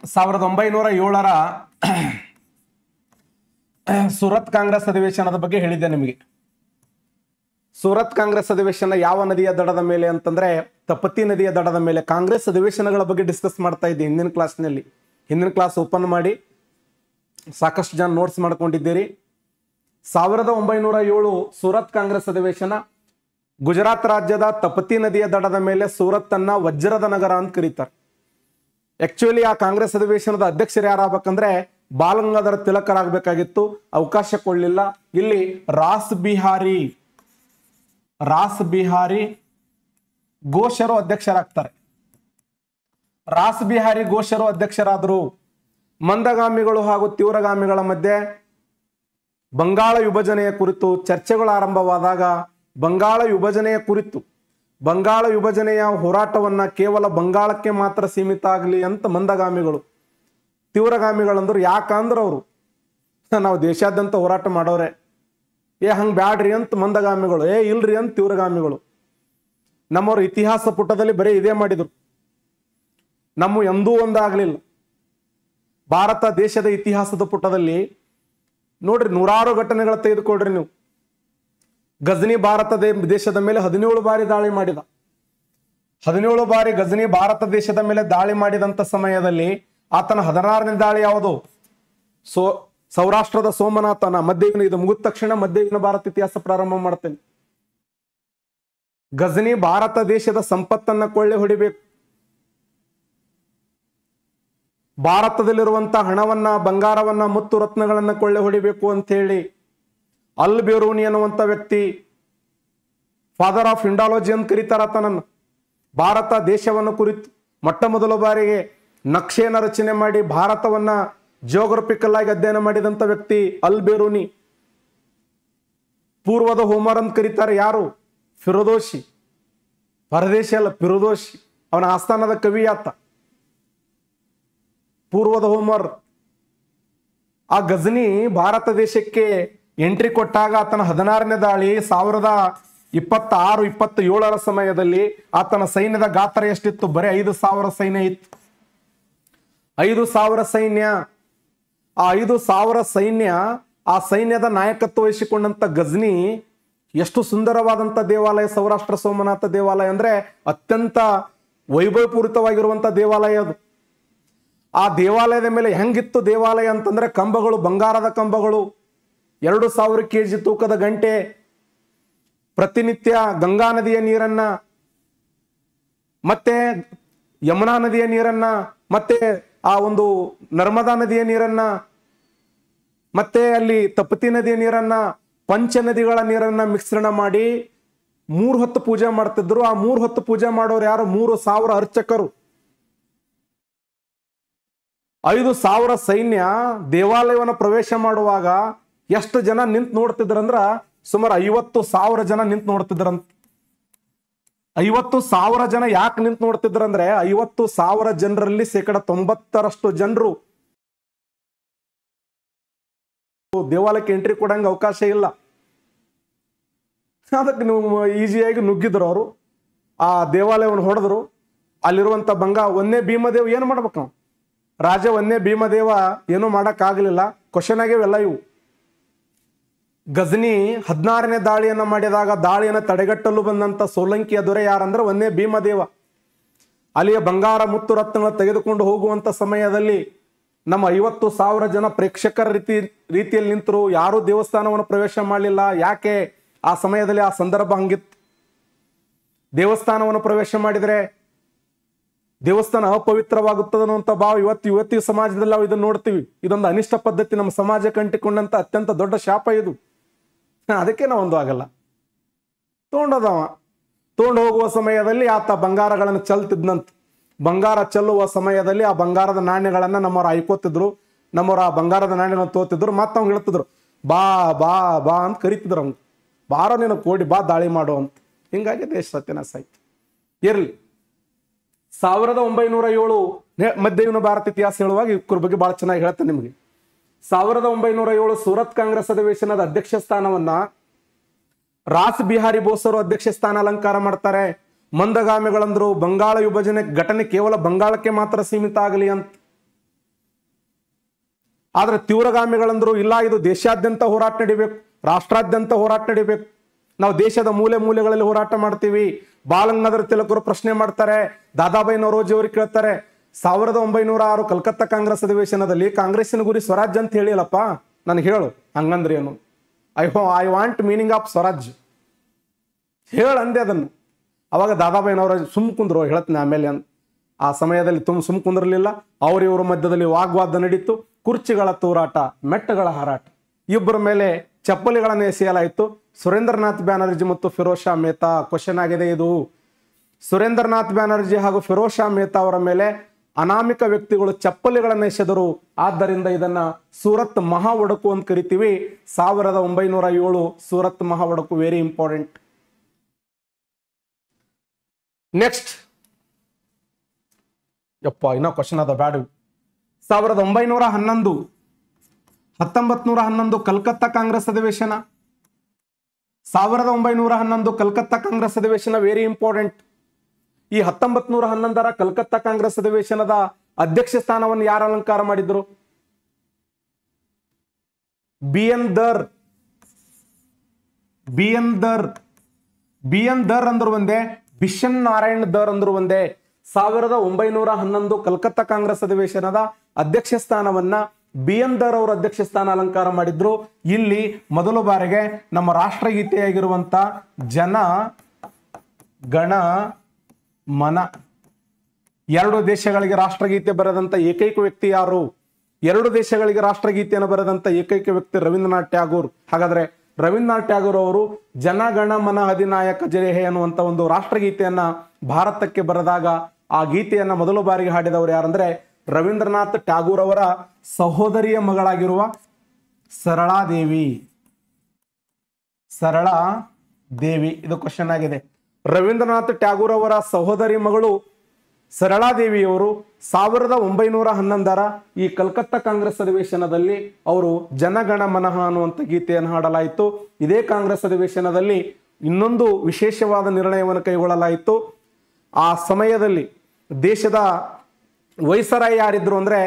1907ರ ಸೂರತ್ ಕಾಂಗ್ರೆಸ್ ಅಧಿವೇಶನದ ಬಗ್ಗೆ ಹೇಳಿದ್ದೆ ನಿಮಗೆ. ಸೂರತ್ ಕಾಂಗ್ರೆಸ್ ಅಧಿವೇಶನ ಯಾವ ನದಿಯ ದಡದ ಮೇಲೆ ಅಂತಂದ್ರೆ ತಪತಿ ನದಿಯ ದಡದ ಮೇಲೆ. ಕಾಂಗ್ರೆಸ್ ಅಧಿವೇಶನಗಳ ಬಗ್ಗೆ ಡಿಸ್ಕಸ್ ಮಾಡ್ತಾ ಇದ್ದೆ ಹಿಂದಿನ ಕ್ಲಾಸ್ನಲ್ಲಿ. ಹಿಂದಿನ ಕ್ಲಾಸ್ ಓಪನ್ ಮಾಡಿ ಸಾಕಷ್ಟು ಜನ ನೋಟ್ಸ್ ಮಾಡ್ಕೊಂಡಿದ್ದೀರಿ. 1907 ಸೂರತ್ ಕಾಂಗ್ರೆಸ್ ಅಧಿವೇಶನ. ಗುಜರಾತ್ ರಾಜ್ಯದ ತಪತಿ ನದಿಯ ದಡದ ಮೇಲೆ ಸೂರತ್ ಅನ್ನ ವಜ್ರದ ನಗರ ಅಂತ ಕರೀತಾರೆ. ಆಕ್ಚುಲಿ ಆ ಕಾಂಗ್ರೆಸ್ ಅಧಿವೇಶನದ ಅಧ್ಯಕ್ಷರು ಯಾರಾಗಬೇಕಂದ್ರೆ ಬಾಲಗಂಗಾಧರ ತಿಲಕರಾಗಬೇಕಾಗಿತ್ತು, ಅವಕಾಶ ಕೊಡಲಿಲ್ಲ. ಇಲ್ಲಿ ರಾಸ್ ಬಿಹಾರಿ ಘೋಷರು ಅಧ್ಯಕ್ಷರಾಗ್ತಾರೆ. ರಾಸ್ ಬಿಹಾರಿ ಘೋಷರು ಅಧ್ಯಕ್ಷರಾದರು. ಮಂದಗಾಮಿಗಳು ಹಾಗೂ ತೀವ್ರಗಾಮಿಗಳ ಮಧ್ಯೆ ಬಂಗಾಳ ವಿಭಜನೆಯ ಕುರಿತು ಚರ್ಚೆಗಳು ಆರಂಭವಾದಾಗ ಬಂಗಾಳ ವಿಭಜನೆಯ ಹೋರಾಟವನ್ನ ಕೇವಲ ಬಂಗಾಳಕ್ಕೆ ಮಾತ್ರ ಸೀಮಿತ ಆಗಲಿ ಅಂತ ಮಂದಗಾಮಿಗಳು. ತೀವ್ರಗಾಮಿಗಳಂದ್ರು ಯಾಕಂದ್ರೆ ಅವರು ನಾವು ದೇಶಾದ್ಯಂತ ಹೋರಾಟ ಮಾಡೋರೆ, ಹಂಗೆ ಬ್ಯಾಡ್ರಿ ಅಂತ ಮಂದಗಾಮಿಗಳು, ಇಲ್ರಿ ಅಂತ ತೀವ್ರಗಾಮಿಗಳು. ನಮ್ಮವ್ರ ಇತಿಹಾಸ ಪುಟದಲ್ಲಿ ಬರೀ ಇದೇ ಮಾಡಿದ್ರು, ನಮ್ಮ ಎಂದೂ ಒಂದಾಗಲಿಲ್ಲ. ಭಾರತ ದೇಶದ ಇತಿಹಾಸದ ಪುಟದಲ್ಲಿ ನೋಡ್ರಿ ನೂರಾರು ಘಟನೆಗಳ ತೆಗೆದುಕೊಳ್ರಿ ನೀವು. ಗಜನಿ ಭಾರತ ದೇಶದ ಮೇಲೆ 17 ಬಾರಿ ದಾಳಿ ಮಾಡಿದ. 17 ಬಾರಿ ಗಜನಿ ಭಾರತ ದೇಶದ ಮೇಲೆ ದಾಳಿ ಮಾಡಿದಂತ ಸಮಯದಲ್ಲಿ ಆತನ 16ನೇ ದಾಳಿ ಯಾವುದು? ಸೌರಾಷ್ಟ್ರದ ಸೋಮನಾಥನ. ಮಧ್ಯಯುಗ ಇದು ಮುಗಿದ ತಕ್ಷಣ ಮಧ್ಯಯುಗ ಭಾರತ ಇತಿಹಾಸ ಪ್ರಾರಂಭ ಮಾಡ್ತೇನೆ. ಗಜನಿ ಭಾರತ ದೇಶದ ಸಂಪತ್ತನ್ನ ಕೊಳ್ಳೆ ಹೊಡಿಬೇಕು, ಭಾರತದಲ್ಲಿರುವಂತಹ ಹಣವನ್ನ, ಬಂಗಾರವನ್ನ, ಮುತ್ತು ರತ್ನಗಳನ್ನ ಕೊಳ್ಳೆ ಹೊಡಿಬೇಕು ಅಂತ ಹೇಳಿ ಅಲ್ ಬೇರೂನಿ ಅನ್ನುವಂಥ ವ್ಯಕ್ತಿ, ಫಾದರ್ ಆಫ್ ಇಂಡಾಲಜಿ ಅಂತ ಕರೀತಾರ ಆತನನ್ನು. ಭಾರತ ದೇಶವನ್ನು ಕುರಿತು ಮೊಟ್ಟ ಮೊದಲ ಬಾರಿಗೆ ನಕ್ಷೆಯನ್ನು ರಚನೆ ಮಾಡಿ ಭಾರತವನ್ನ ಜಿಯೋಗ್ರಫಿಕಲ್ ಆಗಿ ಅಧ್ಯಯನ ಮಾಡಿದಂಥ ವ್ಯಕ್ತಿ ಅಲ್ ಬೇರೂನಿ. ಪೂರ್ವದ ಹೋಮರ್ ಅಂತ ಕರೀತಾರೆ ಯಾರು? ಫಿರೋದೋಶಿ. ಪರದೇಶಿ ಅಲ್ಲ, ಫಿರೋದೋಶಿ. ಅವನ ಆಸ್ಥಾನದ ಕವಿ ಆತ, ಪೂರ್ವದ ಹೋಮರ್. ಆ ಗಜನಿ ಭಾರತ ದೇಶಕ್ಕೆ ಎಂಟ್ರಿ ಕೊಟ್ಟಾಗ ಆತನ 16ನೇ ದಾಳಿ 1026-27ರ ಸಮಯದಲ್ಲಿ ಆತನ ಸೈನ್ಯದ ಗಾತ್ರ ಎಷ್ಟಿತ್ತು? ಬರೀ 5,000 ಸೈನ್ಯ ಇತ್ತು. 5,000 ಸೈನ್ಯ. ಆ 5,000 ಸೈನ್ಯ, ಆ ಸೈನ್ಯದ ನಾಯಕತ್ವ ವಹಿಸಿಕೊಂಡಂತ ಗಜನಿ ಎಷ್ಟು ಸುಂದರವಾದಂತ ದೇವಾಲಯ ಸೌರಾಷ್ಟ್ರ ಸೋಮನಾಥ ದೇವಾಲಯ ಅಂದ್ರೆ ಅತ್ಯಂತ ವೈಭವಪೂರಿತವಾಗಿರುವಂತ ದೇವಾಲಯ ಅದು. ಆ ದೇವಾಲಯದ ಮೇಲೆ ಹೆಂಗಿತ್ತು ದೇವಾಲಯ ಅಂತಂದ್ರೆ ಕಂಬಗಳು, ಬಂಗಾರದ ಕಂಬಗಳು, 2,000 kg ತೂಕದ ಗಂಟೆ, ಪ್ರತಿನಿತ್ಯ ಗಂಗಾ ನದಿಯ ನೀರನ್ನ, ಮತ್ತೆ ಯಮುನಾ ನದಿಯ ನೀರನ್ನ, ಮತ್ತೆ ಆ ಒಂದು ನರ್ಮದಾ ನದಿಯ ನೀರನ್ನ, ಮತ್ತೆ ಅಲ್ಲಿ ತಪತಿ ನದಿಯ ನೀರನ್ನ, ಪಂಚ ನದಿಗಳ ನೀರನ್ನ ಮಿಶ್ರಣ ಮಾಡಿ 3 ಹೊತ್ತು ಪೂಜೆ ಮಾಡ್ತಿದ್ರು. ಆ 3 ಹೊತ್ತು ಪೂಜೆ ಮಾಡೋರು ಯಾರು? 3,000 ಅರ್ಚಕರು. 5,000 ಸೈನ್ಯ ದೇವಾಲಯವನ್ನು ಪ್ರವೇಶ ಮಾಡುವಾಗ ಎಷ್ಟು ಜನ ನಿಂತು ನೋಡ್ತಿದ್ರಂದ್ರ ಸುಮಾರು 50,000 ಜನ ನಿಂತು ನೋಡ್ತಿದ್ರಂತ. 50,000 ಜನ ಯಾಕೆ ನಿಂತು ನೋಡ್ತಿದ್ರಂದ್ರೆ 50,000 ಜನರಲ್ಲಿ 90% ಜನರು ದೇವಾಲಯಕ್ಕೆ ಎಂಟ್ರಿ ಕೊಡಂಗ ಅವಕಾಶ ಇಲ್ಲ. ಅದಕ್ಕೆ ನೀವು ಈಸಿಯಾಗಿ ನುಗ್ಗಿದ್ರು ಅವರು. ಆ ದೇವಾಲಯವನ್ನು ಹೊಡೆದ್ರು. ಅಲ್ಲಿರುವಂತ ಒಂದೇ ಭೀಮದೇವ್ ಏನು ಮಾಡ್ಬೇಕು ನಾವು? ರಾಜ ಒಂದೇ ಭೀಮದೇವ ಏನೂ ಮಾಡಕ್ ಆಗ್ಲಿಲ್ಲ. ಕ್ವಶನ್ ಆಗ್ಯಾವೆಲ್ಲ ಇವು. ಗಜನಿ 16ನೇ ದಾಳಿಯನ್ನ ಮಾಡಿದಾಗ ದಾಳಿಯನ್ನು ತಡೆಗಟ್ಟಲು ಬಂದಂತ ಸೋಲಂಕಿಯ ದೊರೆ ಯಾರಂದ್ರೆ ಒಂದೇ ಭೀಮದೇವ. ಅಲ್ಲಿಯ ಬಂಗಾರ, ಮುತ್ತು ರತ್ನಗಳ ತೆಗೆದುಕೊಂಡು ಹೋಗುವಂತ ಸಮಯದಲ್ಲಿ ನಮ್ಮ 50,000 ಜನ ಪ್ರೇಕ್ಷಕರ ರೀತಿಯಲ್ಲಿ ನಿಂತರು. ಯಾರೂ ದೇವಸ್ಥಾನವನ್ನು ಪ್ರವೇಶ ಮಾಡಲಿಲ್ಲ. ಯಾಕೆ? ಆ ಸಮಯದಲ್ಲಿ ಆ ಸಂದರ್ಭ ಹಂಗಿತ್ತು. ದೇವಸ್ಥಾನವನ್ನು ಪ್ರವೇಶ ಮಾಡಿದ್ರೆ ದೇವಸ್ಥಾನ ಅಪವಿತ್ರವಾಗುತ್ತದೆ ಅನ್ನುವಂಥ ಭಾವ ಇವತ್ತಿನ ಸಮಾಜದಲ್ಲಿ ನಾವು ಇದನ್ನು ನೋಡ್ತೀವಿ. ಇದೊಂದು ಅನಿಷ್ಟ ಪದ್ಧತಿ, ನಮ್ಮ ಸಮಾಜಕ್ಕೆ ಅಂಟಿಕೊಂಡಂತ ಅತ್ಯಂತ ದೊಡ್ಡ ಶಾಪ ಇದು. ಅದಕ್ಕೆ ನಾವೊಂದು ಆಗಲ್ಲ. ತಗೊಂಡು ಹೋಗುವ ಸಮಯದಲ್ಲಿ ಆತ ಬಂಗಾರಗಳನ್ನು ಚೆಲ್ತಿದ್ನಂತ. ಬಂಗಾರ ಚೆಲ್ಲುವ ಸಮಯದಲ್ಲಿ ಆ ಬಂಗಾರದ ನಾಣ್ಯಗಳನ್ನ ನಮ್ಮವ್ರು ಆಯ್ಕೋತಿದ್ರು. ನಮ್ಮವ್ರು ಆ ಬಂಗಾರದ ನಾಣ್ಯಗಳನ್ನು ತೋತಿದ್ರು. ಮತ್ತೆ ಅವ್ನು ಹೇಳ್ತಿದ್ರು ಬಾ ಬಾ ಬಾ ಅಂತ ಕರಿತಿದ್ರು. ಅವ್ನು ಬಾರೋ ನೀನು ಕೋಡಿ ಬಾ ದಾಳಿ ಮಾಡು ಅಂತ. ಹಿಂಗಾಗಿ ದೇಶ ಸತ್ಯನಾಶ ಆಯ್ತು. ಇರ್ಲಿ. 1907 ಮಧ್ಯಯುಗ ಭಾರತ ಇತಿಹಾಸ ಹೇಳುವಾಗ ಇವ್ರ ಬಗ್ಗೆ ಬಹಳ ಚೆನ್ನಾಗಿ ಹೇಳ್ತೇನೆ ನಿಮಗೆ. 1907 ಸೂರತ್ ಕಾಂಗ್ರೆಸ್ ಅಧಿವೇಶನದ ಅಧ್ಯಕ್ಷ ಸ್ಥಾನವನ್ನ ರಾಸ್ ಬಿಹಾರಿ ಬೋಸರು ಅಧ್ಯಕ್ಷ ಸ್ಥಾನ ಅಲಂಕಾರ ಮಾಡ್ತಾರೆ. ಮಂದಗಾಮಿಗಳಂದ್ರು ಬಂಗಾಳ ವಿಭಜನೆ ಘಟನೆ ಕೇವಲ ಬಂಗಾಳಕ್ಕೆ ಮಾತ್ರ ಸೀಮಿತ ಆಗಲಿ ಅಂತ. ಆದ್ರೆ ತೀವ್ರಗಾಮಿಗಳಂದ್ರು ಇಲ್ಲ, ಇದು ದೇಶಾದ್ಯಂತ ಹೋರಾಟ ನಡಿಬೇಕು, ರಾಷ್ಟ್ರಾದ್ಯಂತ ಹೋರಾಟ ನಡಿಬೇಕು, ನಾವು ದೇಶದ ಮೂಲೆ ಮೂಲೆಗಳಲ್ಲಿ ಹೋರಾಟ ಮಾಡ್ತೀವಿ. ಬಾಲಗಂಗಾಧರ ತಿಲಕರು ಪ್ರಶ್ನೆ ಮಾಡ್ತಾರೆ, ದಾದಾಬಾಯಿ ನವರೋಜಿ ಅವರು ಕೇಳ್ತಾರೆ, 1906 ಕಲ್ಕತ್ತಾ ಕಾಂಗ್ರೆಸ್ ಅಧಿವೇಶನದಲ್ಲಿ ಕಾಂಗ್ರೆಸ್ಸಿನ ಗುರಿ ಸ್ವರಾಜ್ಯ ಅಂತ ಹೇಳಿಲ್ಲಪ್ಪ, ನನಗೆ ಹೇಳು ಹಂಗಂದ್ರೆ ಏನು, I want meaning of Swaraj ಹೇಳಂದೆ ಅದನ್ನು. ಅವಾಗ ದಾದಾಬಾಯಿ ನವರೋಜಿ ಸುಮ್ ಕುಂದ್ರು, ಹೇಳ್ತೀನಿ ಆಮೇಲೆ ಅಂತ. ಆ ಸಮಯದಲ್ಲಿ ಸುಮ್ ಕುಂದ್ರಲಿಲ್ಲ, ಅವರಿವರ ಮಧ್ಯದಲ್ಲಿ ವಾಗ್ವಾದ ನಡೀತು, ಕುರ್ಚಿಗಳ ತೂರಾಟ, ಮೆಟ್ಟಗಳ ಹಾರಾಟ, ಇಬ್ಬರ ಮೇಲೆ ಚಪ್ಪಲಿಗಳನ್ನು ಎಸೆಯಲಾಯಿತು. ಸುರೇಂದ್ರನಾಥ್ ಬ್ಯಾನರ್ಜಿ ಮತ್ತು ಫಿರೋಜ್ ಶಾ ಮೆಹ್ತಾ. ಕ್ವಶನ್ ಆಗಿದೆ ಇದು. ಸುರೇಂದ್ರನಾಥ್ ಬ್ಯಾನರ್ಜಿ ಹಾಗೂ ಫಿರೋಜ್ ಶಾ ಮೆಹ್ತಾ ಅವರ ಮೇಲೆ ಅನಾಮಿಕ ವ್ಯಕ್ತಿಗಳು ಚಪ್ಪಲಿಗಳನ್ನು ಎಸೆದರು. ಆದ್ದರಿಂದ ಇದನ್ನ ಸೂರತ್ ಮಹಾ ಒಡಕು ಅಂತ ಕರಿತೀವಿ. 1907 ಸೂರತ್ ಮಹಾ ಒಡಕು, ವೆರಿ ಇಂಪಾರ್ಟೆಂಟ್. ನೆಕ್ಸ್ಟ್ ಯಪ್ಪ ಇನ್ನೂ ಕ್ವಶನ್ ಅದ ಬ್ಯಾಡ. 1911 ಕಲ್ಕತ್ತಾ ಕಾಂಗ್ರೆಸ್ ಅಧಿವೇಶನ. 1911 ಕಲ್ಕತ್ತಾ ಕಾಂಗ್ರೆಸ್ ಅಧಿವೇಶನ ವೆರಿ ಇಂಪಾರ್ಟೆಂಟ್. ಈ 1911 ಕಲ್ಕತ್ತಾ ಕಾಂಗ್ರೆಸ್ ಅಧಿವೇಶನದ ಅಧ್ಯಕ್ಷ ಸ್ಥಾನವನ್ನು ಯಾರು ಅಲಂಕಾರ ಮಾಡಿದ್ರು? ಬಿ ಎನ್ ದರ್ ಅಂದ್ರು ಒಂದೇ, ಬಿಷನ್ ನಾರಾಯಣ್ ದರ್ ಅಂದ್ರು ಒಂದೇ. 1911 ಕಲ್ಕತ್ತಾ ಕಾಂಗ್ರೆಸ್ ಅಧಿವೇಶನದ ಅಧ್ಯಕ್ಷ ಸ್ಥಾನವನ್ನ ಬಿ ಎನ್ ದರ್ ಅವರು ಅಧ್ಯಕ್ಷ ಸ್ಥಾನ ಅಲಂಕಾರ ಮಾಡಿದ್ರು. ಇಲ್ಲಿ ಮೊದಲ ಬಾರಿಗೆ ನಮ್ಮ ರಾಷ್ಟ್ರಗೀತೆಯಾಗಿರುವಂತ ಜನ ಗಣ ಮನ, 2 ದೇಶಗಳಿಗೆ ರಾಷ್ಟ್ರಗೀತೆ ಬರೆದಂತ ಏಕೈಕ ವ್ಯಕ್ತಿ ಯಾರು? 2 ದೇಶಗಳಿಗೆ ರಾಷ್ಟ್ರಗೀತೆಯನ್ನು ಬರೆದಂತ ಏಕೈಕ ವ್ಯಕ್ತಿ ರವೀಂದ್ರನಾಥ್ ಟ್ಯಾಗೋರ್. ಹಾಗಾದ್ರೆ ರವೀಂದ್ರನಾಥ್ ಟ್ಯಾಗೋರ್ ಅವರು ಜನಗಣ ಮನ ಅಧಿನಾಯಕ ಜಯ ಹೇ ಅನ್ನುವಂತ ಒಂದು ರಾಷ್ಟ್ರಗೀತೆಯನ್ನ ಭಾರತಕ್ಕೆ ಬರೆದಾಗ ಆ ಗೀತೆಯನ್ನ ಮೊದಲ ಬಾರಿಗೆ ಹಾಡಿದವರು ಯಾರಂದ್ರೆ ರವೀಂದ್ರನಾಥ್ ಟ್ಯಾಗೋರ್ ಅವರ ಸಹೋದರಿಯ ಮಗಳಾಗಿರುವ ಸರಳಾದೇವಿ. ಇದು ಕ್ವಶನ್ ಆಗಿದೆ. ರವೀಂದ್ರನಾಥ್ ಟ್ಯಾಗೋರ್ ಅವರ ಸಹೋದರಿ ಮಗಳು ಸರಳಾದೇವಿಯವರು 1911 ಈ ಕಲ್ಕತ್ತಾ ಕಾಂಗ್ರೆಸ್ ಅಧಿವೇಶನದಲ್ಲಿ ಅವರು ಜನಗಣ ಮನಃ ಅನ್ನುವಂಥ ಗೀತೆಯನ್ನು ಹಾಡಲಾಯಿತು. ಇದೇ ಕಾಂಗ್ರೆಸ್ ಅಧಿವೇಶನದಲ್ಲಿ ಇನ್ನೊಂದು ವಿಶೇಷವಾದ ನಿರ್ಣಯವನ್ನು ಕೈಗೊಳ್ಳಲಾಯಿತು. ಆ ಸಮಯದಲ್ಲಿ ದೇಶದ ವೈಸರಾಯ್ ಯಾರಿದ್ರು ಅಂದ್ರೆ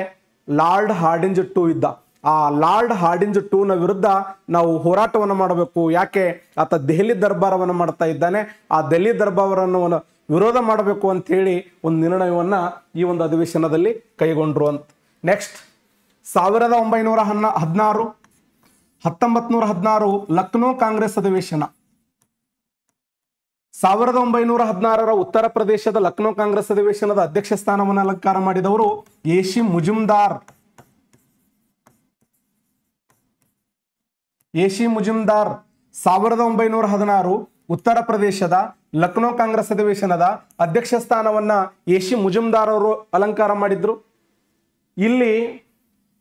ಲಾರ್ಡ್ ಹಾರ್ಡಿಂಜ್ ಟೂ ಇದ್ದ. ಆ ಲಾರ್ಡ್ ಹಾರ್ಡಿಂಜ್ ಟೂನ ವಿರುದ್ಧ ನಾವು ಹೋರಾಟವನ್ನು ಮಾಡಬೇಕು. ಯಾಕೆ? ಆತ ದೆಹಲಿ ದರ್ಬಾರವನ್ನು ಮಾಡ್ತಾ ಇದ್ದಾನೆ. ಆ ದೆಹಲಿ ದರ್ಬಾರವನ್ನು ವಿರೋಧ ಮಾಡಬೇಕು ಅಂತ ಹೇಳಿ ಒಂದು ನಿರ್ಣಯವನ್ನ ಈ ಒಂದು ಅಧಿವೇಶನದಲ್ಲಿ ಕೈಗೊಂಡ್ರು ಅಂತ. ನೆಕ್ಸ್ಟ್ 1916 ಲಕ್ನೋ ಕಾಂಗ್ರೆಸ್ ಅಧಿವೇಶನ. 1916 ಉತ್ತರ ಪ್ರದೇಶದ ಲಕ್ನೋ ಕಾಂಗ್ರೆಸ್ ಅಧಿವೇಶನದ ಅಧ್ಯಕ್ಷ ಸ್ಥಾನವನ್ನು ಅಲಂಕಾರ ಮಾಡಿದವರು ಏಷಿ ಮುಜುಮ್ದಾರ್. 1916 ಉತ್ತರ ಪ್ರದೇಶದ ಲಕ್ನೋ ಕಾಂಗ್ರೆಸ್ ಅಧಿವೇಶನದ ಅಧ್ಯಕ್ಷ ಸ್ಥಾನವನ್ನ ಏಷಿ ಮುಜುಮ್ದಾರ್ ಅವರು ಅಲಂಕಾರ ಮಾಡಿದ್ರು. ಇಲ್ಲಿ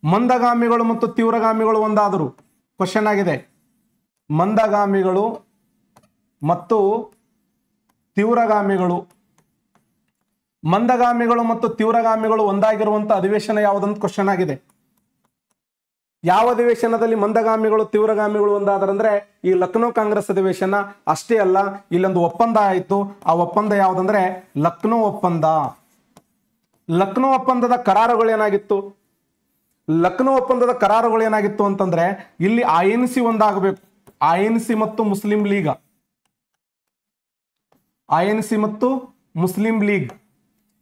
ಮಂದಗಾಮಿಗಳು ಮತ್ತು ತೀವ್ರಗಾಮಿಗಳು ಒಂದಾದರು. ಕ್ವಶನ್ ಆಗಿದೆ, ಮಂದಗಾಮಿಗಳು ಮತ್ತು ತೀವ್ರಗಾಮಿಗಳು ಒಂದಾಗಿರುವಂತ ಅಧಿವೇಶನ ಯಾವುದಂತ ಕ್ವಶನ್ ಆಗಿದೆ. ಯಾವ ಅಧಿವೇಶನದಲ್ಲಿ ಮಂದಗಾಮಿಗಳು ತೀವ್ರಗಾಮಿಗಳು ಒಂದಾದ್ರಂದ್ರೆ ಈ ಲಕ್ನೋ ಕಾಂಗ್ರೆಸ್ ಅಧಿವೇಶನ. ಅಷ್ಟೇ ಅಲ್ಲ, ಇಲ್ಲೊಂದು ಒಪ್ಪಂದ ಆಯಿತು. ಆ ಒಪ್ಪಂದ ಯಾವುದಂದ್ರೆ ಲಕ್ನೋ ಒಪ್ಪಂದ. ಲಕ್ನೋ ಒಪ್ಪಂದದ ಕರಾರುಗಳೇನಾಗಿತ್ತು? ಲಕ್ನೋ ಒಪ್ಪಂದದ ಕರಾರುಗಳೇನಾಗಿತ್ತು ಅಂತಂದ್ರೆ ಇಲ್ಲಿ INC ಒಂದಾಗಬೇಕು. INC ಮತ್ತು ಮುಸ್ಲಿಂ ಲೀಗ್,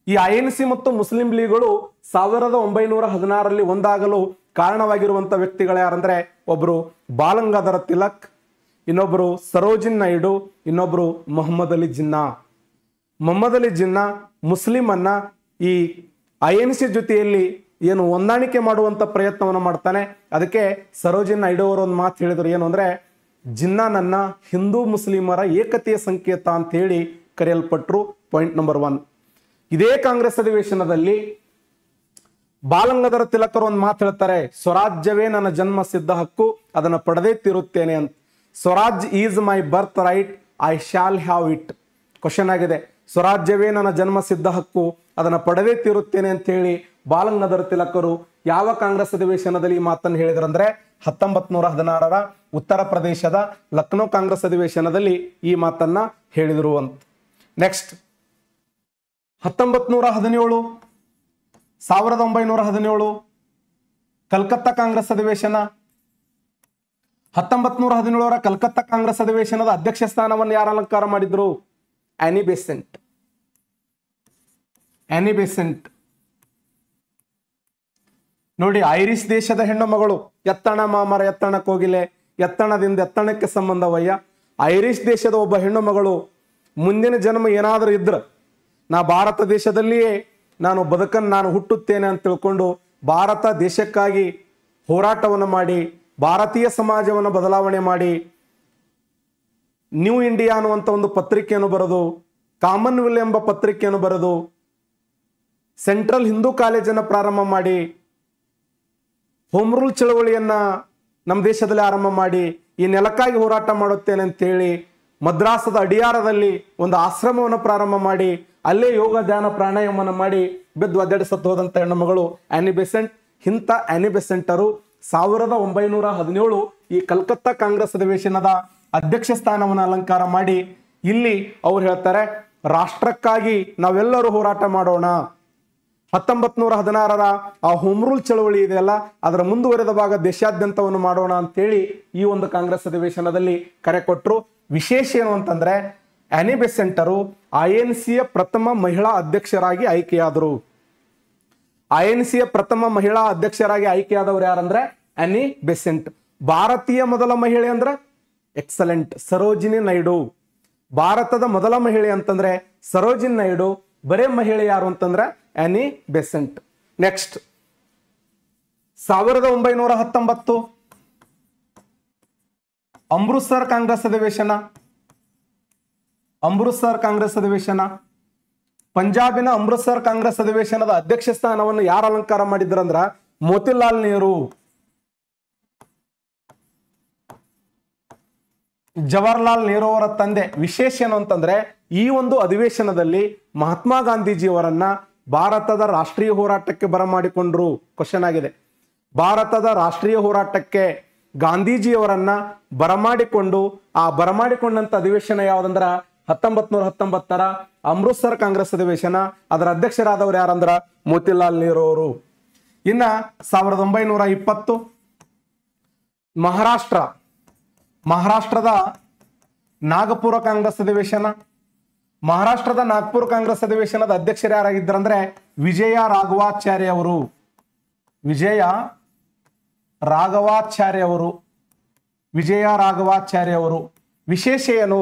ಈ INC ಮತ್ತು ಮುಸ್ಲಿಂ ಲೀಗ್ಗಳು 1916 ಒಂದಾಗಲು ಕಾರಣವಾಗಿರುವಂತ ವ್ಯಕ್ತಿಗಳು ಯಾರಂದ್ರೆ ಒಬ್ರು ಬಾಲಗಂಗಾಧರ ತಿಲಕ್, ಇನ್ನೊಬ್ರು ಸರೋಜಿನ್ ನಾಯ್ಡು, ಇನ್ನೊಬ್ರು ಮೊಹಮ್ಮದ್ ಅಲಿ ಜಿನ್ನಾ. ಮುಸ್ಲಿಂ ಅನ್ನ ಈ INC ಜೊತೆಯಲ್ಲಿ ಏನು ಹೊಂದಾಣಿಕೆ ಮಾಡುವಂತ ಪ್ರಯತ್ನವನ್ನು ಮಾಡ್ತಾನೆ. ಅದಕ್ಕೆ ಸರೋಜಿನ್ ನಾಯ್ಡು ಅವರು ಒಂದು ಮಾತು ಹೇಳಿದ್ರು, ಏನು ಅಂದ್ರೆ ಜಿನ್ನಾನನ್ನ ಹಿಂದೂ ಮುಸ್ಲಿಮರ ಏಕತೆಯ ಸಂಕೇತ ಅಂತ ಹೇಳಿ ಕರೆಯಲ್ಪಟ್ರು. Point number 1. ಇದೇ ಕಾಂಗ್ರೆಸ್ ಅಧಿವೇಶನದಲ್ಲಿ ಬಾಲಗಂಗಾಧರ ತಿಲಕರು ಒಂದು ಮಾತು ಹೇಳ್ತಾರೆ, ಸ್ವರಾಜ್ಯವೇ ನನ್ನ ಜನ್ಮ ಸಿದ್ಧ ಹಕ್ಕು, ಅದನ್ನು ಪಡೆದೇ ತೀರುತ್ತೇನೆ ಅಂತ. Swaraj is my birth right, I shall have it. Question ಆಗಿದೆ, ಸ್ವರಾಜ್ಯವೇ ನನ್ನ ಜನ್ಮ ಸಿದ್ಧ ಹಕ್ಕು, ಅದನ್ನು ಪಡೆದೇ ತೀರುತ್ತೇನೆ ಅಂತ ಹೇಳಿ ಬಾಲಗಂಗಾಧರ ತಿಲಕರು ಯಾವ ಕಾಂಗ್ರೆಸ್ ಅಧಿವೇಶನದಲ್ಲಿ ಈ ಮಾತನ್ನು ಹೇಳಿದ್ರಂದ್ರೆ 1916 ಉತ್ತರ ಪ್ರದೇಶದ ಲಕ್ನೋ ಕಾಂಗ್ರೆಸ್ ಅಧಿವೇಶನದಲ್ಲಿ ಈ ಮಾತನ್ನ ಹೇಳಿದ್ರು ಅಂತ. ನೆಕ್ಸ್ಟ್ 1917 ಕಲ್ಕತ್ತಾ ಕಾಂಗ್ರೆಸ್ ಅಧಿವೇಶನ. 1917ರ ಕಲ್ಕತ್ತಾ ಕಾಂಗ್ರೆಸ್ ಅಧಿವೇಶನದ ಅಧ್ಯಕ್ಷ ಸ್ಥಾನವನ್ನು ಯಾರು ಅಲಂಕಾರ ಮಾಡಿದ್ರು? ಆನಿ ಬೆಸೆಂಟ್. ಆನಿ ಬೆಸೆಂಟ್ ನೋಡಿ, ಐರಿಷ್ ದೇಶದ ಹೆಣ್ಣು ಮಗಳು. ಎತ್ತಣ ಮಾಮರ ಎತ್ತಣ ಕೋಗಿಲೆ, ಎತ್ತಣದಿಂದ ಎತ್ತಣಕ್ಕೆ ಸಂಬಂಧವಯ್ಯ. ಐರಿಷ್ ದೇಶದ ಒಬ್ಬ ಹೆಣ್ಣು ಮಗಳು ಮುಂದಿನ ಜನ್ಮ ಏನಾದರೂ ಇದ್ರ ನಾ ಭಾರತ ದೇಶದಲ್ಲಿಯೇ ನಾನು ಹುಟ್ಟುತ್ತೇನೆ ಅಂತ ತಿಳ್ಕೊಂಡು ಭಾರತ ದೇಶಕ್ಕಾಗಿ ಹೋರಾಟವನ್ನು ಮಾಡಿ ಭಾರತೀಯ ಸಮಾಜವನ್ನು ಬದಲಾವಣೆ ಮಾಡಿ ನ್ಯೂ ಇಂಡಿಯಾ ಅನ್ನುವಂಥ ಒಂದು ಪತ್ರಿಕೆಯನ್ನು ಬರೆದು, ಕಾಮನ್ವೆಲ್ ಎಂಬ ಪತ್ರಿಕೆಯನ್ನು ಬರೆದು, ಸೆಂಟ್ರಲ್ ಹಿಂದೂ ಕಾಲೇಜನ್ನು ಪ್ರಾರಂಭ ಮಾಡಿ, ಹೋಮ್ ರೂಲ್ ಚಳವಳಿಯನ್ನ ನಮ್ಮ ದೇಶದಲ್ಲಿ ಆರಂಭ ಮಾಡಿ ಈ ನೆಲಕ್ಕಾಗಿ ಹೋರಾಟ ಮಾಡುತ್ತೇನೆ ಅಂತೇಳಿ ಮದ್ರಾಸದ ಅಡಿಯಾರದಲ್ಲಿ ಒಂದು ಆಶ್ರಮವನ್ನು ಪ್ರಾರಂಭ ಮಾಡಿ ಅಲ್ಲೇ ಯೋಗ ಧ್ಯಾನ ಪ್ರಾಣಾಯಾಮವನ್ನು ಮಾಡಿ ಬೆದ್ದು ಒದ್ದೆಡೆ ಸತ್ತು ಹೋದಂಥ ಹೆಣ್ಣು ಮಗಳು ಆನಿ ಬೆಸೆಂಟ್. ಇಂಥ ಆನಿ ಬೆಸೆಂಟರು 1917 ಈ ಕಲ್ಕತ್ತಾ ಕಾಂಗ್ರೆಸ್ ಅಧಿವೇಶನದ ಅಧ್ಯಕ್ಷ ಸ್ಥಾನವನ್ನು ಅಲಂಕಾರ ಮಾಡಿ ಇಲ್ಲಿ ಅವ್ರು ಹೇಳ್ತಾರೆ, ರಾಷ್ಟ್ರಕ್ಕಾಗಿ ನಾವೆಲ್ಲರೂ ಹೋರಾಟ ಮಾಡೋಣ. 1916ರ ಆ ಹೋಮ್ ರೂಲ್ ಚಳವಳಿ ಇದೆಯಲ್ಲ, ಅದರ ಮುಂದುವರೆದ ಭಾಗ ದೇಶಾದ್ಯಂತವನ್ನು ಮಾಡೋಣ ಅಂತೇಳಿ ಈ ಒಂದು ಕಾಂಗ್ರೆಸ್ ಅಧಿವೇಶನದಲ್ಲಿ ಕರೆ ಕೊಟ್ಟರು. ವಿಶೇಷ ಏನು ಅಂತಂದ್ರೆ, ಆನಿ ಬೆಸೆಂಟರು INCಯ ಪ್ರಥಮ ಮಹಿಳಾ ಅಧ್ಯಕ್ಷರಾಗಿ ಆಯ್ಕೆಯಾದರು. INCಯ ಪ್ರಥಮ ಮಹಿಳಾ ಅಧ್ಯಕ್ಷರಾಗಿ ಆಯ್ಕೆಯಾದವರು ಯಾರಂದ್ರೆ ಆನಿ ಬೆಸೆಂಟ್. ಭಾರತೀಯ ಮೊದಲ ಮಹಿಳೆ ಅಂದ್ರೆ ಎಕ್ಸಲೆಂಟ್ ಸರೋಜಿನಿ ನಾಯ್ಡು. ಭಾರತದ ಮೊದಲ ಮಹಿಳೆ ಅಂತಂದ್ರೆ ಸರೋಜಿನಿ ನಾಯ್ಡು. ಬರೇ ಮಹಿಳೆ ಯಾರು ಅಂತಂದ್ರೆ ಆನಿ ಬೆಸೆಂಟ್. ನೆಕ್ಸ್ಟ್ 1919 ಅಮೃತ್ಸರ್ ಕಾಂಗ್ರೆಸ್ ಅಧಿವೇಶನ. ಅಮೃತ್ಸರ್ ಕಾಂಗ್ರೆಸ್ ಅಧಿವೇಶನ, ಪಂಜಾಬಿನ ಅಮೃತ್ಸರ್ ಕಾಂಗ್ರೆಸ್ ಅಧಿವೇಶನದ ಅಧ್ಯಕ್ಷ ಸ್ಥಾನವನ್ನು ಯಾರು ಅಲಂಕಾರ ಮಾಡಿದ್ರಂದ್ರ ಮೋತಿಲಾಲ್ ನೆಹರು. ಜವಾಹರ್ಲಾಲ್ ನೆಹರು ಅವರ ತಂದೆ. ವಿಶೇಷ ಏನು ಅಂತಂದ್ರೆ, ಈ ಒಂದು ಅಧಿವೇಶನದಲ್ಲಿ ಮಹಾತ್ಮ ಗಾಂಧೀಜಿಯವರನ್ನ ಭಾರತದ ರಾಷ್ಟ್ರೀಯ ಹೋರಾಟಕ್ಕೆ ಬರಮಾಡಿಕೊಂಡ್ರು. ಕ್ವಶನ್ ಆಗಿದೆ, ಭಾರತದ ರಾಷ್ಟ್ರೀಯ ಹೋರಾಟಕ್ಕೆ ಗಾಂಧೀಜಿಯವರನ್ನ ಬರಮಾಡಿಕೊಂಡು ಆ ಬರಮಾಡಿಕೊಂಡಂತ ಅಧಿವೇಶನ ಯಾವ್ದಂದ್ರ 1919ರ ಅಮೃತ್ಸರ್ ಕಾಂಗ್ರೆಸ್ ಅಧಿವೇಶನ. ಅದರ ಅಧ್ಯಕ್ಷರಾದವರು ಯಾರಂದ್ರ ಮೋತಿಲಾಲ್ ನೆಹರು ಅವರು. ಇನ್ನ 1920 ಮಹಾರಾಷ್ಟ್ರದ ನಾಗಪುರ ಕಾಂಗ್ರೆಸ್ ಅಧಿವೇಶನ. ಮಹಾರಾಷ್ಟ್ರದ ನಾಗ್ಪುರ ಕಾಂಗ್ರೆಸ್ ಅಧಿವೇಶನದ ಅಧ್ಯಕ್ಷರು ಯಾರಾಗಿದ್ದರಂದ್ರೆ ವಿಜಯ ರಾಘವಾಚಾರ್ಯ ಅವರು. ವಿಜಯ ರಾಘವಾಚಾರ್ಯ ಅವರು. ವಿಶೇಷ ಏನು,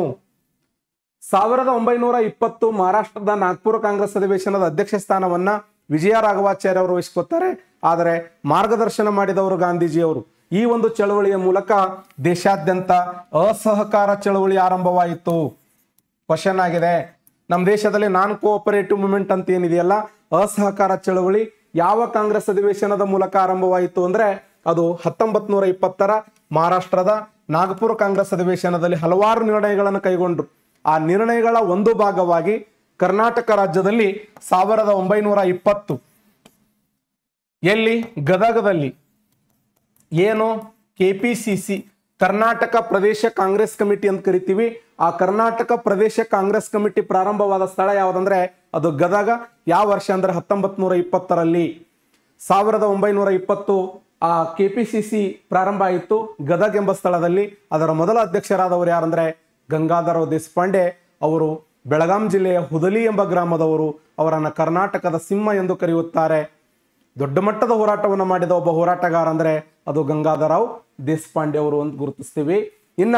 1920 ಮಹಾರಾಷ್ಟ್ರದ ನಾಗ್ಪುರ ಕಾಂಗ್ರೆಸ್ ಅಧಿವೇಶನದ ಅಧ್ಯಕ್ಷ ಸ್ಥಾನವನ್ನ ವಿಜಯ ರಾಘವಾಚಾರ್ಯ ಅವರು ವಹಿಸ್ಕೊತಾರೆ. ಆದರೆ ಮಾರ್ಗದರ್ಶನ ಮಾಡಿದವರು ಗಾಂಧೀಜಿಯವರು. ಈ ಒಂದು ಚಳವಳಿಯ ಮೂಲಕ ದೇಶಾದ್ಯಂತ ಅಸಹಕಾರ ಚಳವಳಿ ಆರಂಭವಾಯಿತು. ಕ್ವಶನ್ ಆಗಿದೆ, ನಮ್ಮ ದೇಶದಲ್ಲಿ ನಾನ್ ಕೋಆಪರೇಟಿವ್ ಮೂವ್ಮೆಂಟ್ ಅಂತ ಏನಿದೆಯಲ್ಲ, ಅಸಹಕಾರ ಚಳವಳಿ ಯಾವ ಕಾಂಗ್ರೆಸ್ ಅಧಿವೇಶನದ ಮೂಲಕ ಆರಂಭವಾಯಿತು ಅಂದ್ರೆ ಅದು 1920ರ ಮಹಾರಾಷ್ಟ್ರದ ನಾಗಪುರ ಕಾಂಗ್ರೆಸ್ ಅಧಿವೇಶನದಲ್ಲಿ ಹಲವಾರು ನಿರ್ಣಯಗಳನ್ನು ಕೈಗೊಂಡ್ರು. ಆ ನಿರ್ಣಯಗಳ ಒಂದು ಭಾಗವಾಗಿ ಕರ್ನಾಟಕ ರಾಜ್ಯದಲ್ಲಿ 1920 ಎಲ್ಲಿ ಗದಗದಲ್ಲಿ ಏನು KPCC ಕರ್ನಾಟಕ ಪ್ರದೇಶ ಕಾಂಗ್ರೆಸ್ ಕಮಿಟಿ ಅಂತ ಕರಿತೀವಿ. ಆ ಕರ್ನಾಟಕ ಪ್ರದೇಶ ಕಾಂಗ್ರೆಸ್ ಕಮಿಟಿ ಪ್ರಾರಂಭವಾದ ಸ್ಥಳ ಯಾವ್ದಂದ್ರೆ ಅದು ಗದಗ. ಯಾವ ವರ್ಷ ಅಂದ್ರೆ 1920ರಲ್ಲಿ. 1920 ಆ KPCC ಪ್ರಾರಂಭ ಆಯಿತು ಗದಗ್ ಎಂಬ ಸ್ಥಳದಲ್ಲಿ. ಅದರ ಮೊದಲ ಅಧ್ಯಕ್ಷರಾದವರು ಯಾರಂದ್ರೆ ಗಂಗಾಧರರಾವ್ ದೇಶಪಾಂಡೆ ಅವರು. ಬೆಳಗಾಂ ಜಿಲ್ಲೆಯ ಹುದಲಿ ಎಂಬ ಗ್ರಾಮದವರು. ಅವರನ್ನ ಕರ್ನಾಟಕದ ಸಿಂಹ ಎಂದು ಕರೆಯುತ್ತಾರೆ. ದೊಡ್ಡ ಮಟ್ಟದ ಹೋರಾಟವನ್ನು ಮಾಡಿದ ಒಬ್ಬ ಹೋರಾಟಗಾರ ಅಂದ್ರೆ ಅದು ಗಂಗಾಧರರಾವ್ ದೇಶಪಾಂಡೆ ಅವರು ಅಂತ ಗುರುತಿಸ್ತೀವಿ. ಇನ್ನ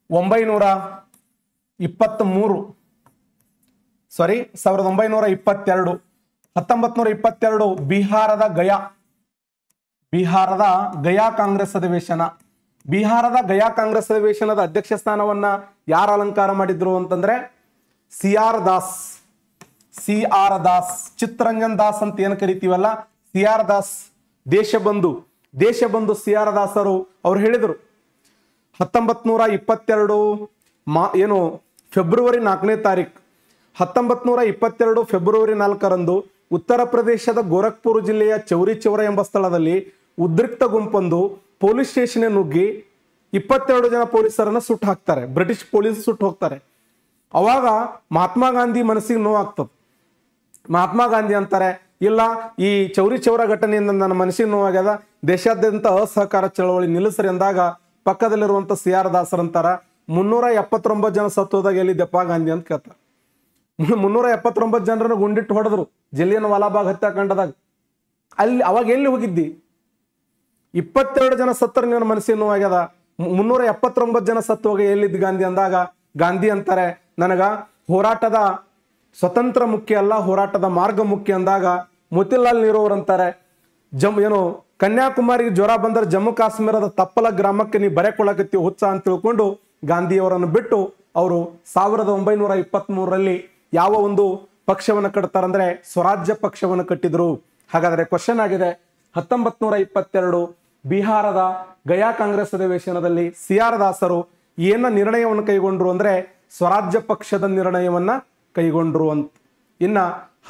1922 ಬಿಹಾರದ ಗಯಾ ಕಾಂಗ್ರೆಸ್ ಅಧಿವೇಶನ. ಬಿಹಾರದ ಗಯಾ ಕಾಂಗ್ರೆಸ್ ಅಧಿವೇಶನದ ಅಧ್ಯಕ್ಷ ಸ್ಥಾನವನ್ನ ಯಾರು ಅಲಂಕಾರ ಮಾಡಿದ್ರು ಅಂತಂದ್ರೆ CR ದಾಸ್, ಚಿತ್ತರಂಜನ್ ದಾಸ್ ಅಂತ ಏನು ಕರಿತೀವಲ್ಲ, CR ದಾಸ್, ದೇಶಬಂಧು CR ದಾಸರು ಅವ್ರು ಹೇಳಿದರು 1922 ಫೆಬ್ರವರಿ 4ನೇ ತಾರೀಕು 1922 ಫೆಬ್ರವರಿ 4ರಂದು ಉತ್ತರ ಪ್ರದೇಶದ ಗೋರಖ್ಪುರ ಜಿಲ್ಲೆಯ ಚೌರಿ ಚೌರ ಎಂಬ ಸ್ಥಳದಲ್ಲಿ ಉದ್ರಿಕ್ತ ಗುಂಪೊಂದು ಪೊಲೀಸ್ ಸ್ಟೇಷನ್ ನುಗ್ಗಿ 22 ಜನ ಪೊಲೀಸರನ್ನ ಸುಟ್ಟು ಹಾಕ್ತಾರೆ. ಬ್ರಿಟಿಷ್ ಪೊಲೀಸ್ ಸುಟ್ಟು ಹೋಗ್ತಾರೆ. ಅವಾಗ ಮಹಾತ್ಮ ಗಾಂಧಿ ಮನಸ್ಸಿಗೆ ನೋವಾಗ್ತದೆ. ಮಹಾತ್ಮ ಗಾಂಧಿ ಅಂತಾರೆ, ಇಲ್ಲ ಈ ಚೌರಿ ಚೌರ ಘಟನೆಯಿಂದ ನನ್ನ ಮನಸ್ಸಿಗೆ ನೋವಾಗ್ಯದ, ದೇಶಾದ್ಯಂತ ಅಸಹಕಾರ ಚಳವಳಿ ನಿಲ್ಲಿಸ್ರಿ ಅಂದಾಗ ಪಕ್ಕದಲ್ಲಿರುವಂತ CR ದಾಸರ್ ಅಂತಾರ 379 ಜನ ಸತ್ತೋದಾಗ ಎಲ್ಲಿದ್ದಪ್ಪ ಗಾಂಧಿ ಅಂತ ಕೇಳ್ತಾರೆ. 379 ಜನರನ್ನು ಗುಂಡಿಟ್ಟು ಹೊಡೆದ್ರು ಜಲಿಯನ್ ವಾಲಾಬಾಗ್ ಹತ್ಯಾಕಾಂಡದಾಗ. ಅಲ್ಲಿ ಅವಾಗ ಎಲ್ಲಿ ಹೋಗಿದ್ದಿ? 22 ಜನ ಸತ್ತರು ನನ್ನ ಮನಸ್ಸಿಗೆ ನೋವಾಗ್ಯದ, 379 ಜನ ಸತ್ತು ಹೋಗಿ ಎಲ್ಲಿದ್ದು ಗಾಂಧಿ ಅಂದಾಗ ಗಾಂಧಿ ಅಂತಾರೆ ನನಗ ಹೋರಾಟದ ಸ್ವತಂತ್ರ ಮುಖ್ಯ ಅಲ್ಲ, ಹೋರಾಟದ ಮಾರ್ಗ ಮುಖ್ಯ ಅಂದಾಗ ಮೋತಿಲಾಲ್ ನೆಹರು ಅವರಂತಾರೆ ಏನು ಕನ್ಯಾಕುಮಾರಿಗೆ ಜ್ವರ ಬಂದರೆ ಜಮ್ಮು ಕಾಶ್ಮೀರದ ತಪ್ಪಲ ಗ್ರಾಮಕ್ಕೆ ನೀವು ಬರೆಕೊಳ್ಳಕತ್ತಿ ಹುಚ್ಚ ಅಂತ ತಿಳ್ಕೊಂಡು ಗಾಂಧಿಯವರನ್ನು ಬಿಟ್ಟು ಅವರು 1923ರಲ್ಲಿ ಯಾವ ಒಂದು ಪಕ್ಷವನ್ನು ಕಟ್ತಾರಂದ್ರೆ ಸ್ವರಾಜ್ಯ ಪಕ್ಷವನ್ನು ಕಟ್ಟಿದ್ರು. ಹಾಗಾದ್ರೆ ಕ್ವಶನ್ ಆಗಿದೆ 1922 ಬಿಹಾರದ ಗಯಾ ಕಾಂಗ್ರೆಸ್ ಅಧಿವೇಶನದಲ್ಲಿ CR ದಾಸರು ಏನ ನಿರ್ಣಯವನ್ನು ಕೈಗೊಂಡ್ರು ಅಂದ್ರೆ ಸ್ವರಾಜ್ಯ ಪಕ್ಷದ ನಿರ್ಣಯವನ್ನ ಕೈಗೊಂಡ್ರು ಅಂತ. ಇನ್ನ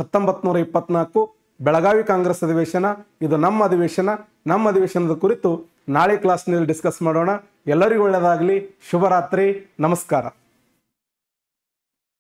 1924 ಬೆಳಗಾವಿ ಕಾಂಗ್ರೆಸ್ ಅಧಿವೇಶನ, ಇದು ನಮ್ಮ ಅಧಿವೇಶನ. ನಮ್ಮ ಅಧಿವೇಶನದ ಕುರಿತು ನಾಳೆ ಕ್ಲಾಸ್ನಲ್ಲಿ ಡಿಸ್ಕಸ್ ಮಾಡೋಣ. ಎಲ್ಲರಿಗೂ ಒಳ್ಳೆಯದಾಗಲಿ. ಶುಭರಾತ್ರಿ. ನಮಸ್ಕಾರ.